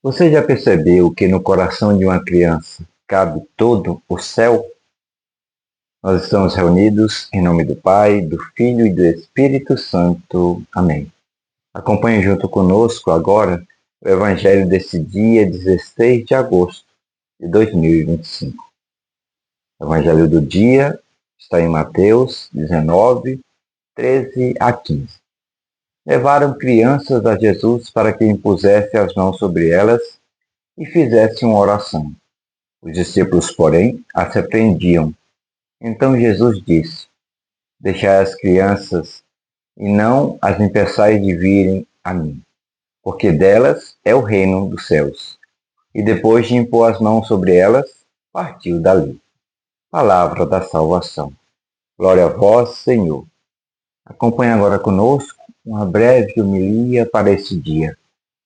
Você já percebeu que no coração de uma criança cabe todo o céu? Nós estamos reunidos em nome do Pai, do Filho e do Espírito Santo. Amém. Acompanhe junto conosco agora o Evangelho desse dia 16 de agosto de 2025. O Evangelho do dia está em Mateus 19, 13 a 15. Levaram crianças a Jesus para que impusesse as mãos sobre elas e fizesse uma oração. Os discípulos, porém, as repreendiam. Então Jesus disse: Deixai as crianças e não as impeçais de virem a mim, porque delas é o reino dos céus. E depois de impor as mãos sobre elas, partiu dali. Palavra da salvação. Glória a vós, Senhor. Acompanhe agora conosco uma breve homilia para esse dia,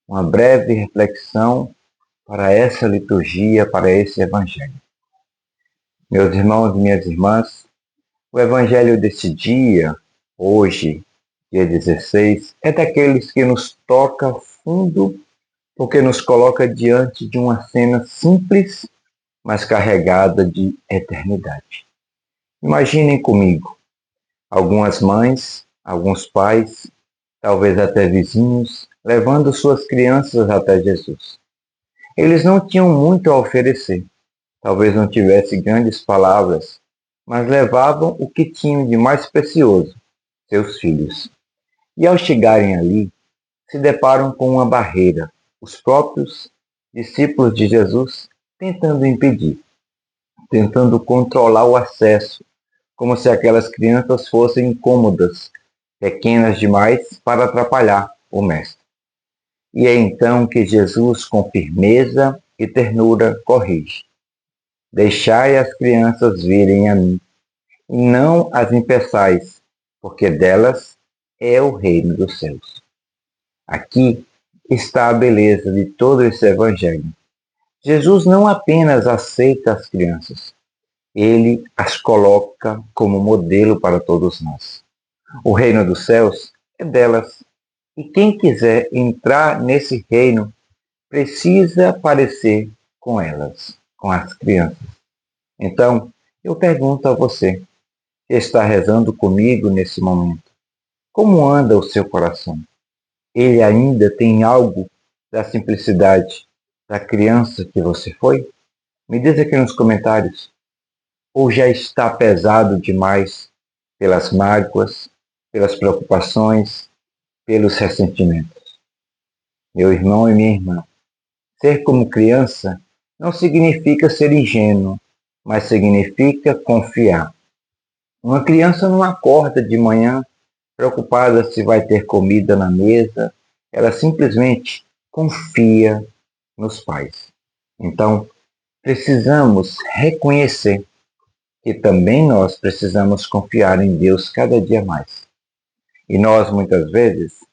uma breve reflexão para essa liturgia, para esse evangelho. Meus irmãos e minhas irmãs, o evangelho desse dia, hoje, dia 16, é daqueles que nos toca fundo, porque nos coloca diante de uma cena simples, mas carregada de eternidade. Imaginem comigo, algumas mães, alguns pais, talvez até vizinhos, levando suas crianças até Jesus. Eles não tinham muito a oferecer, talvez não tivessem grandes palavras, mas levavam o que tinham de mais precioso, seus filhos. E ao chegarem ali, se deparam com uma barreira, os próprios discípulos de Jesus tentando impedir, tentando controlar o acesso, como se aquelas crianças fossem incômodas, pequenas demais para atrapalhar o Mestre. E é então que Jesus, com firmeza e ternura, corrige. Deixai as crianças virem a mim, e não as impeçais, porque delas é o reino dos céus. Aqui está a beleza de todo esse evangelho. Jesus não apenas aceita as crianças, ele as coloca como modelo para todos nós. O reino dos céus é delas. E quem quiser entrar nesse reino precisa parecer com elas, com as crianças. Então, eu pergunto a você, que está rezando comigo nesse momento, como anda o seu coração? Ele ainda tem algo da simplicidade da criança que você foi? Me diz aqui nos comentários. Ou já está pesado demais pelas mágoas, pelas preocupações, pelos ressentimentos? Meu irmão e minha irmã, ser como criança não significa ser ingênuo, mas significa confiar. Uma criança não acorda de manhã preocupada se vai ter comida na mesa, ela simplesmente confia nos pais. Então, precisamos reconhecer que também nós precisamos confiar em Deus cada dia mais. E nós, muitas vezes,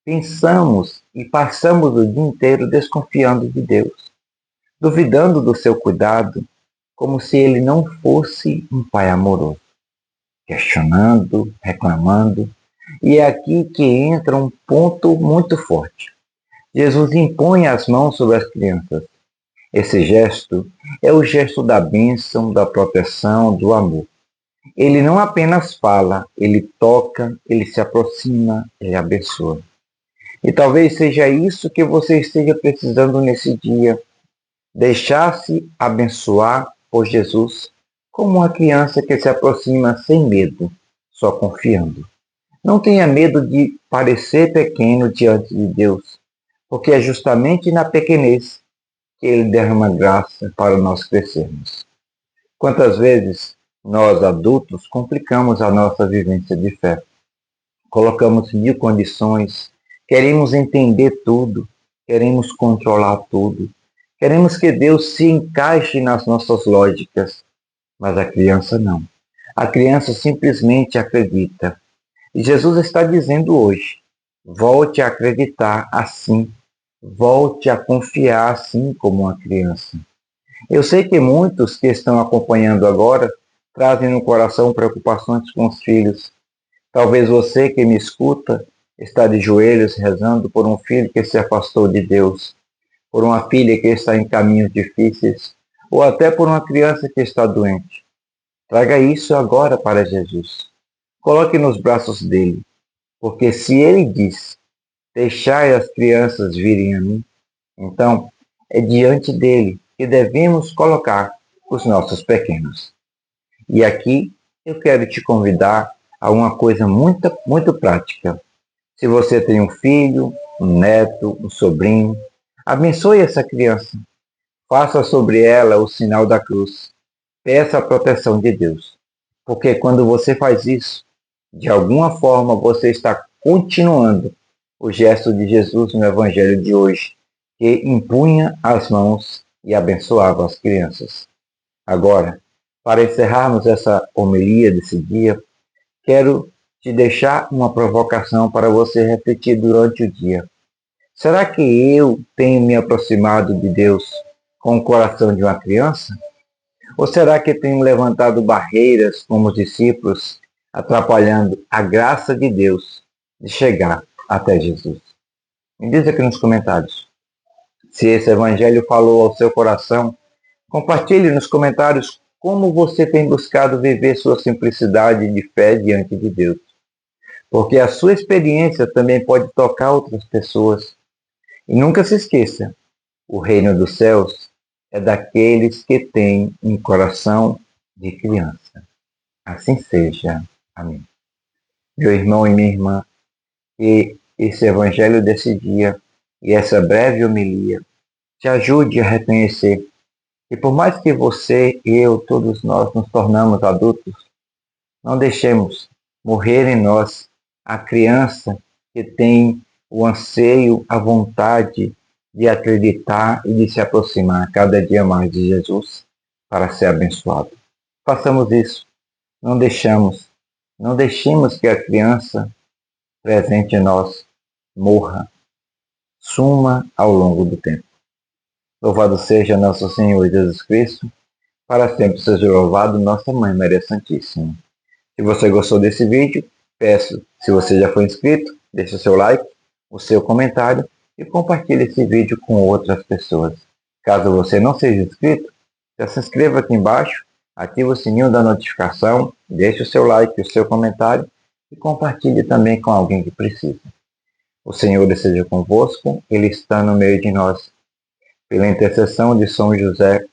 pensamos e passamos o dia inteiro desconfiando de Deus, duvidando do seu cuidado, como se ele não fosse um pai amoroso, questionando, reclamando. E é aqui que entra um ponto muito forte. Jesus impõe as mãos sobre as crianças. Esse gesto é o gesto da bênção, da proteção, do amor. Ele não apenas fala, ele toca, ele se aproxima, ele abençoa. E talvez seja isso que você esteja precisando nesse dia. Deixar-se abençoar por Jesus como uma criança que se aproxima sem medo, só confiando. Não tenha medo de parecer pequeno diante de Deus, porque é justamente na pequenez que Ele derrama graça para nós crescermos. Quantas vezes nós, adultos, complicamos a nossa vivência de fé? Colocamos mil condições, queremos entender tudo, queremos controlar tudo, queremos que Deus se encaixe nas nossas lógicas, mas a criança não. A criança simplesmente acredita. E Jesus está dizendo hoje, volte a acreditar assim, volte a confiar assim como uma criança. Eu sei que muitos que estão acompanhando agora trazem no coração preocupações com os filhos. Talvez você que me escuta está de joelhos rezando por um filho que se afastou de Deus, por uma filha que está em caminhos difíceis, ou até por uma criança que está doente. Traga isso agora para Jesus. Coloque nos braços dele, porque se ele diz, deixai as crianças virem a mim, então é diante dele que devemos colocar os nossos pequenos. E aqui eu quero te convidar a uma coisa muito prática. Se você tem um filho, um neto, um sobrinho, abençoe essa criança. Faça sobre ela o sinal da cruz. Peça a proteção de Deus. Porque quando você faz isso, de alguma forma você está continuando o gesto de Jesus no Evangelho de hoje, que impunha as mãos e abençoava as crianças. Agora, para encerrarmos essa homilia desse dia, quero te deixar uma provocação para você refletir durante o dia. Será que eu tenho me aproximado de Deus com o coração de uma criança? Ou será que tenho levantado barreiras como os discípulos, atrapalhando a graça de Deus de chegar até Jesus? Me diz aqui nos comentários. Se esse evangelho falou ao seu coração, compartilhe nos comentários como você tem buscado viver sua simplicidade de fé diante de Deus. Porque a sua experiência também pode tocar outras pessoas. E nunca se esqueça, o reino dos céus é daqueles que têm um coração de criança. Assim seja. Amém. Meu irmão e minha irmã, que esse evangelho desse dia e essa breve homilia te ajude a reconhecer que por mais que você, eu, todos nós nos tornamos adultos, não deixemos morrer em nós a criança que tem o anseio, a vontade de acreditar e de se aproximar cada dia mais de Jesus para ser abençoado. Façamos isso. Não deixemos que a criança presente em nós morra, suma ao longo do tempo. Louvado seja nosso Senhor Jesus Cristo, para sempre seja louvado nossa Mãe Maria Santíssima. Se você gostou desse vídeo, peço, se você já foi inscrito, deixe o seu like, o seu comentário e compartilhe esse vídeo com outras pessoas. Caso você não seja inscrito, já se inscreva aqui embaixo, ative o sininho da notificação, deixe o seu like, o seu comentário e compartilhe também com alguém que precisa. O Senhor esteja convosco, Ele está no meio de nós. Pela intercessão de São José,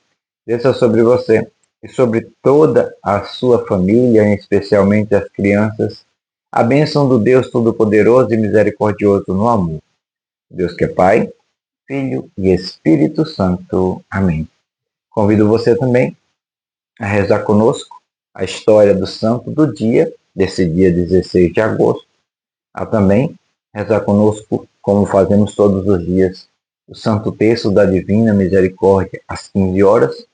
desça sobre você e sobre toda a sua família, especialmente as crianças, a bênção do Deus Todo-Poderoso e Misericordioso no amor. Deus que é Pai, Filho e Espírito Santo. Amém. Convido você também a rezar conosco a história do santo do dia, desse dia 16 de agosto, a também rezar conosco, como fazemos todos os dias, o Santo Terço da Divina Misericórdia às 15 horas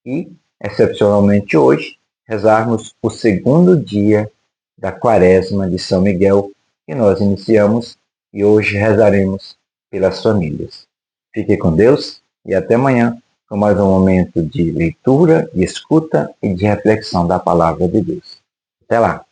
e, excepcionalmente hoje, rezarmos o segundo dia da Quaresma de São Miguel, que nós iniciamos e hoje rezaremos pelas famílias. Fique com Deus e até amanhã com mais um momento de leitura, de escuta e de reflexão da Palavra de Deus. Até lá!